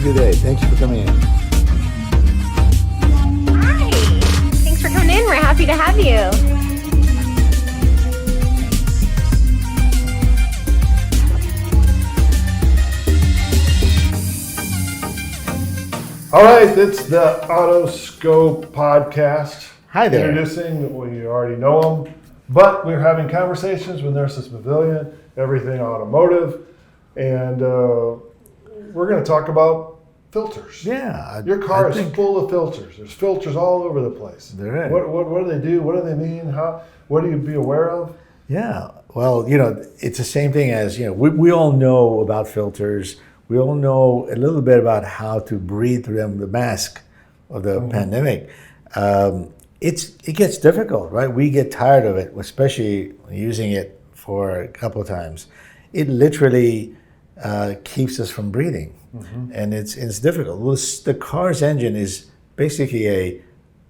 you today? Thanks for coming in. Hi. Thanks for coming in. We're happy to have you. All right, it's the Autoscope podcast. Hi there. Introducing, well, you already know them, but we're having conversations with Nerces Mavelian, everything automotive, and we're going to talk about filters. Yeah. Your car is full of filters. There's filters all over the place. There is. What do they do? What do they mean? What do you be aware of? Yeah. Well, it's the same thing as, we all know about filters. We all know a little bit about how to breathe through them, the mask of the pandemic. It gets difficult, right? We get tired of it, especially using it for a couple of times. It literally keeps us from breathing, and it's difficult. Well, the car's engine is basically a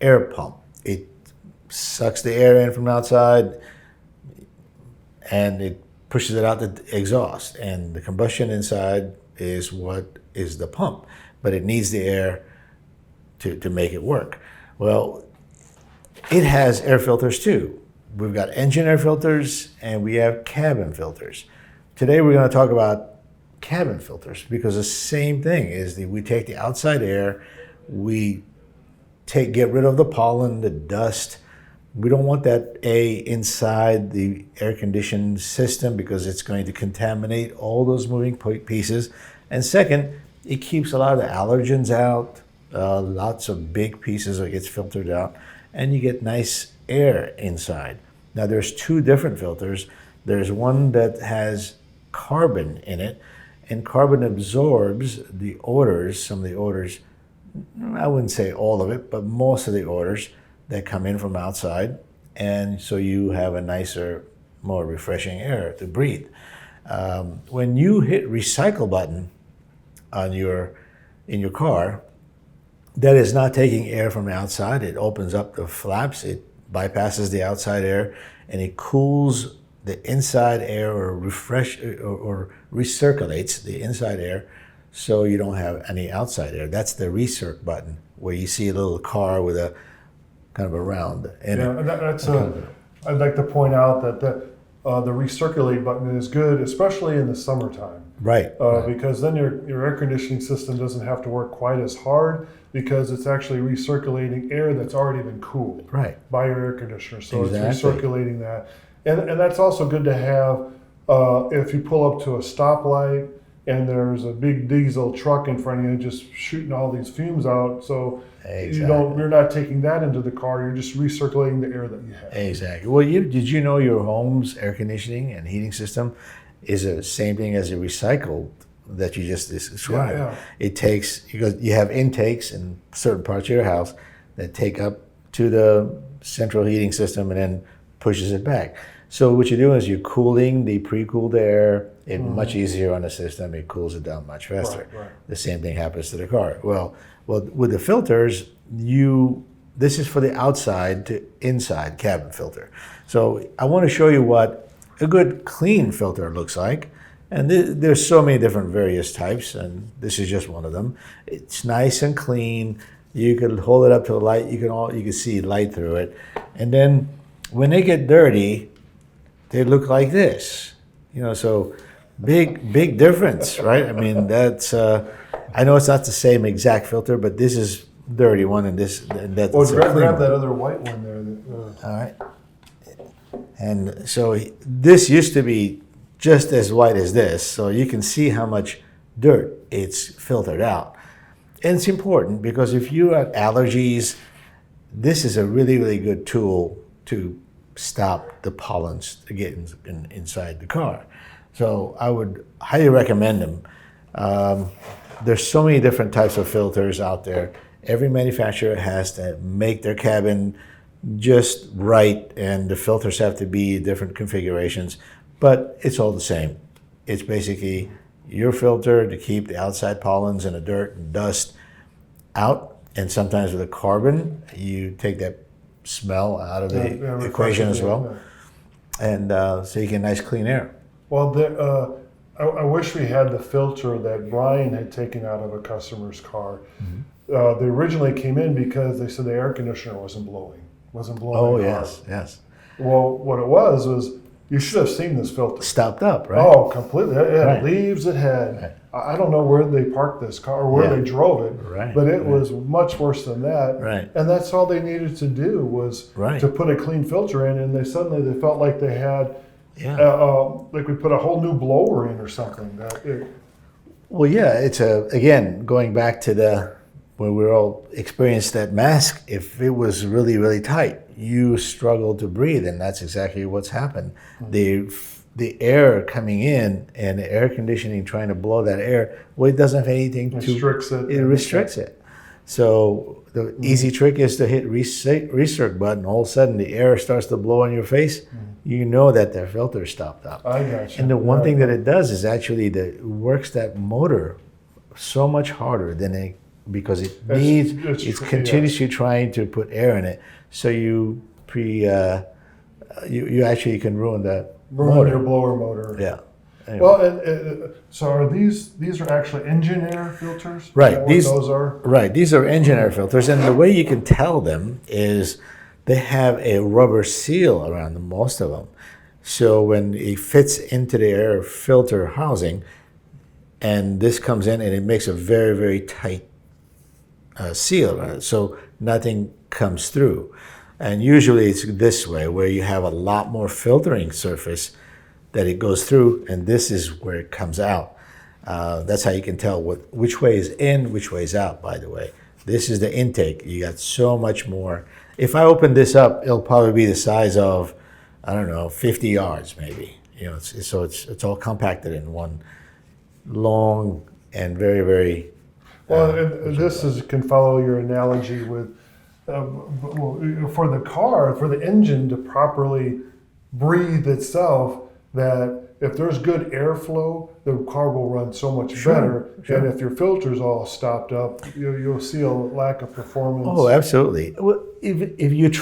air pump. It sucks the air in from outside, and it pushes it out the exhaust, and the combustion inside is what is the pump, but it needs the air to make it work. Well, it has air filters too. We've got engine air filters and we have cabin filters. Today we're going to talk about cabin filters because the same thing is we take the outside air, we get rid of the pollen, the dust. We don't want that inside the air-conditioned system because it's going to contaminate all those moving pieces. And second, it keeps a lot of the allergens out. Lots of big pieces that gets filtered out, and you get nice air inside. Now, there's two different filters. There's one that has carbon in it, and carbon absorbs the odors, some of the odors, I wouldn't say all of it, but most of the odors that come in from outside, and so you have a nicer, more refreshing air to breathe. When you hit recycle button in your car, that is not taking air from the outside. It opens up the flaps, it bypasses the outside air, and it cools the inside air or recirculates the inside air so you don't have any outside air. That's the recirc button, where you see a little car with a kind of a round in it. I'd like to point out that the recirculate button is good, especially in the summertime. Right. Because then your air conditioning system doesn't have to work quite as hard because it's actually recirculating air that's already been cooled by your air conditioner. So exactly. It's recirculating that. And that's also good to have if you pull up to a stoplight and there's a big diesel truck in front of you just shooting all these fumes out. So you're not taking that into the car. You're just recirculating the air that you have. Exactly. Well, did you know your home's air conditioning and heating system is the same thing as a recycled that you just described? Yeah. It takes, because you have intakes in certain parts of your house that take up to the central heating system and then pushes it back. So what you're doing is you're cooling the pre-cooled air. It's much easier on the system. It cools it down much faster. Right. The same thing happens to the car. Well, with the filters, this is for the outside to inside cabin filter. So I want to show you what a good clean filter looks like. And there's so many different various types, and this is just one of them. It's nice and clean. You can hold it up to the light. You can see light through it. And then when they get dirty, they look like this. So big difference, right? I mean, that's I know it's not the same exact filter, but this is dirty one, and that's grab that other white one there. All right. And so this used to be just as white as this, so you can see how much dirt it's filtered out. And it's important because if you have allergies, this is a really, really good tool to stop the pollens to get inside the car. So I would highly recommend them. There's so many different types of filters out there. Every manufacturer has to make their cabin just right, and the filters have to be different configurations, but it's all the same. It's basically your filter to keep the outside pollens and the dirt and dust out, and sometimes with the carbon, you take that smell out of the equation as well. And so you get nice clean air. Well, I wish we had the filter that Brian had taken out of a customer's car. They originally came in because they said the air conditioner wasn't blowing Oh, hard. yes. Well, what it was you should have seen this filter. Stopped up, right? Oh, completely. It had Right. leaves. It had. Right. I don't know where they parked this car or where Yeah. they drove it, Right, but it right. was much worse than that. Right. And that's all they needed to do was Right. to put a clean filter in, and they felt like they had, like we put a whole new blower in or something. Well, yeah, it's again, going back to where we all experienced that mask, if it was really, really tight, you struggled to breathe, and that's exactly what's happened. The air coming in and the air conditioning trying to blow that air, well, it doesn't have anything to Restricts it. It restricts it. So the easy trick is to hit recirc button. All of a sudden, the air starts to blow in your face. You know that the filter stopped up. I got you. And the one thing that it does is actually it works that motor so much harder because it's continuously trying to put air in it. So you actually can ruin that motor. Your blower motor. Yeah. Anyway. Well, so are these are actually engine air filters? Right. Is that what those are? Right. These are engine air filters, and the way you can tell them is they have a rubber seal around them, most of them. So when it fits into the air filter housing, and this comes in, and it makes a very, very tight seal around it, so nothing comes through. And usually it's this way, where you have a lot more filtering surface that it goes through, and this is where it comes out. That's how you can tell which way is in, which way is out, by the way. This is the intake. You got so much more. If I open this up, it'll probably be the size of, I don't know, 50 yards maybe. So it's all compacted in one long and very, very... Well, this can follow your analogy with, for the car, for the engine to properly breathe itself, that if there's good airflow, the car will run so much better. Sure. And if your filter's all stopped up, you'll see a lack of performance. Oh, absolutely. Well, if you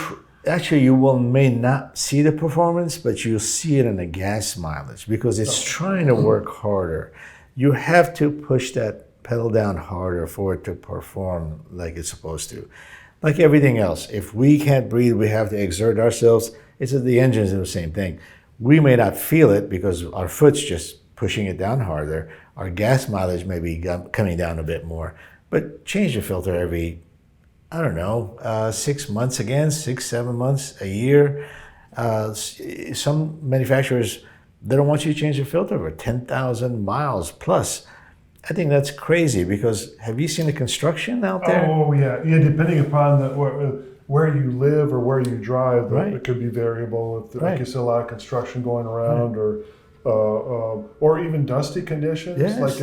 actually, you may not see the performance, but you'll see it in the gas mileage because it's trying to work harder. You have to push that pedal down harder for it to perform like it's supposed to. Like everything else, if we can't breathe, we have to exert ourselves. The engines are the same thing. We may not feel it because our foot's just pushing it down harder. Our gas mileage may be coming down a bit more. But change the filter every, 6 months again, 6, 7 months, a year. Some manufacturers, they don't want you to change the filter for 10,000 miles plus. I think that's crazy because have you seen the construction out there? Oh, yeah. Yeah, depending upon where you live or where you drive, Right. it could be variable. If, Right. like you see a lot of construction going around, or even dusty conditions. Yes. Like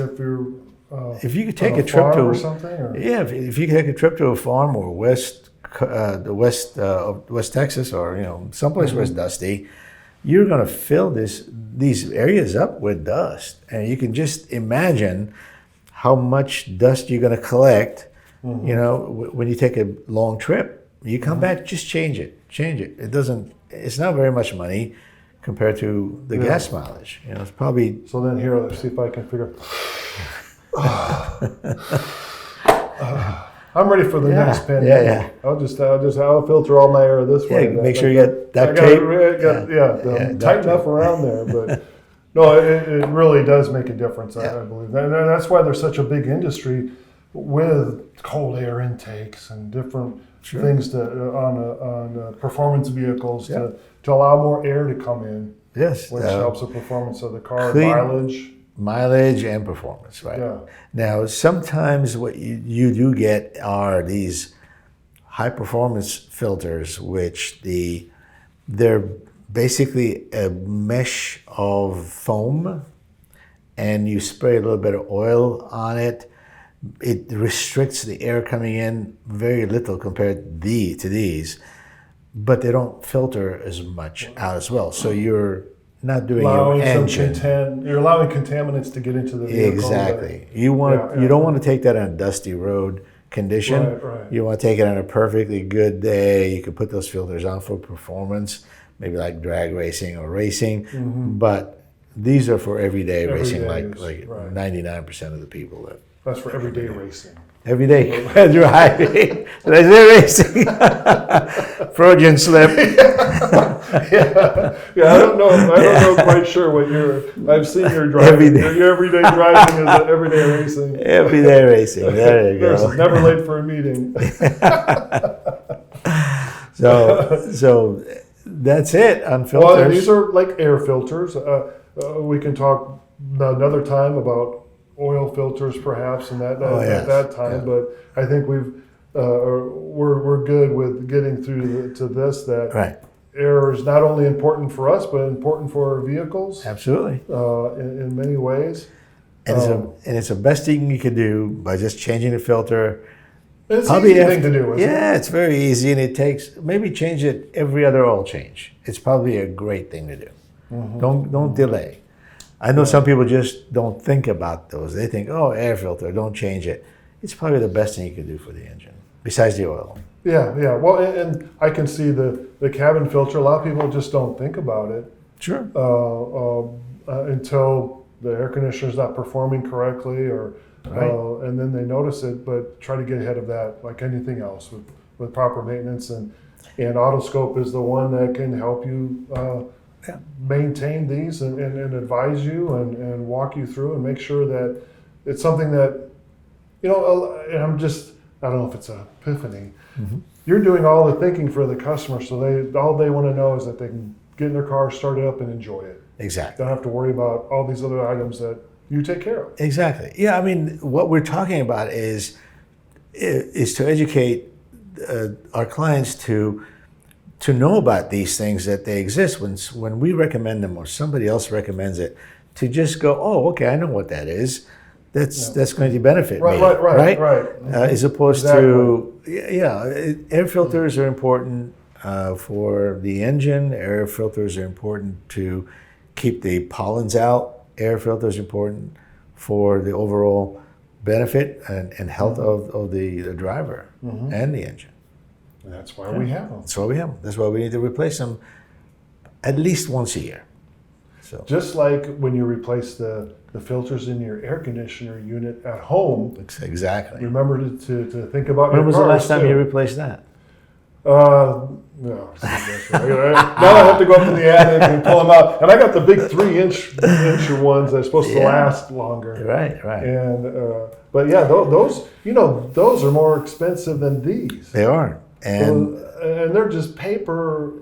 if you could take on a trip farm to or something. Or, if you could take a trip to a farm or West Texas or someplace where it's dusty, you're going to fill these areas up with dust, and you can just imagine how much dust you're going to collect. When you take a long trip. You come back, just change it. It's not very much money compared to the gas mileage. It's probably... So then here, let's see if I can figure... I'm ready for the next pandemic. I'll filter all my air this way. Make sure you get duct tape. Tight enough around there. But no, it really does make a difference, I believe. And that's why there's such a big industry with cold air intakes and different things on performance vehicles to allow more air to come in. Yes, which helps the performance of the car, mileage and performance. Right. Yeah. Now, sometimes what you do get are these high performance filters, which they're basically a mesh of foam, and you spray a little bit of oil on it. It restricts the air coming in very little compared to these, but they don't filter as much out as well. So you're not doing your engine. You're allowing contaminants to get into the vehicle. Exactly. You don't want to take that on a dusty road condition. Right. You want to take it on a perfectly good day. You can put those filters on for performance, maybe like drag racing or racing. Mm-hmm. But These are for everyday racing, Everyday like use, right. 99% of the people that That's for everyday racing. everyday driving. Did I say racing? Freudian slip. Yeah, I don't know quite sure what I've seen your driving. Everyday. Your everyday driving is everyday racing. Everyday racing. There you Nurse is go. never late for a meeting. So that's it on filters. Well, these are like air filters. We can talk another time about oil filters, perhaps, and at that time. Yeah. But I think we're good with getting through to this. That Right. air is not only important for us, but important for our vehicles Absolutely. in many ways. And it's the best thing you could do by just changing the filter. It's an easy thing to do, isn't it? Yeah, it's very easy, and it takes maybe change it every other oil change. It's probably a great thing to do. Mm-hmm. Don't delay. I know some people just don't think about those. They think, oh, air filter, don't change it. It's probably the best thing you can do for the engine, besides the oil. Yeah. Well, and I can see the cabin filter. A lot of people just don't think about it Sure. until the air conditioner's not performing correctly, or Right. and then they notice it. But try to get ahead of that, like anything else, with proper maintenance. And Autoscope is the one that can help you maintain these and advise you and walk you through and make sure that it's something that, and I don't know if it's an epiphany. Mm-hmm. You're doing all the thinking for the customer, so all they want to know is that they can get in their car, start it up, and enjoy it. Exactly. Don't have to worry about all these other items that you take care of. Exactly. Yeah, I mean, what we're talking about is to educate our clients to know about these things, that they exist. When we recommend them or somebody else recommends it, to just go, oh, okay, I know what that is. That's going to benefit me, Right. As opposed to air filters are important for the engine. Air filters are important to keep the pollens out. Air filters are important for the overall benefit and health of the driver and the engine. And that's why we have them. That's why we have them. That's why we need to replace them at least once a year. So Just like when you replace the filters in your air conditioner unit at home, exactly. remember to think about When your was the cars last time too. you replaced that? No. Now I have to go up in the attic and pull them out. And I got the big 3-inch ones that are supposed to last longer. Right. And but yeah, those are more expensive than these. They are. And And they're just paper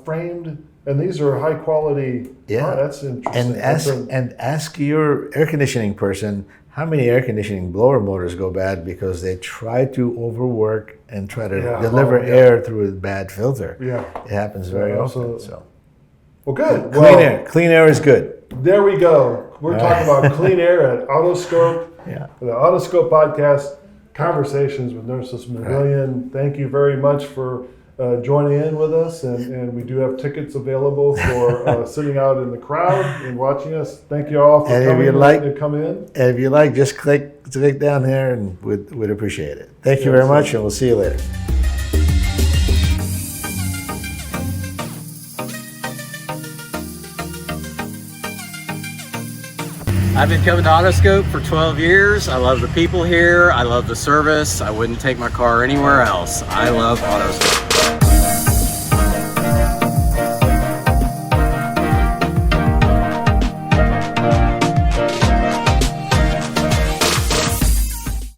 framed, and these are high quality. Yeah. Oh, that's interesting. and ask your air conditioning person how many air conditioning blower motors go bad because they try to overwork and try to deliver air through a bad filter. Yeah. It happens very often. So Well, good. Clean air is good. There we go. We're talking about clean air at Autoscope. Yeah. The Autoscope podcast, Conversations with Nerces Mavelian. Thank you very much for joining in with us, and we do have tickets available for sitting out in the crowd and watching us. Thank you all for coming in. And if you like, just click down there, and we'd appreciate it. Thank you very much, and we'll see you later. I've been coming to Autoscope for 12 years. I love the people here. I love the service. I wouldn't take my car anywhere else. I love Autoscope.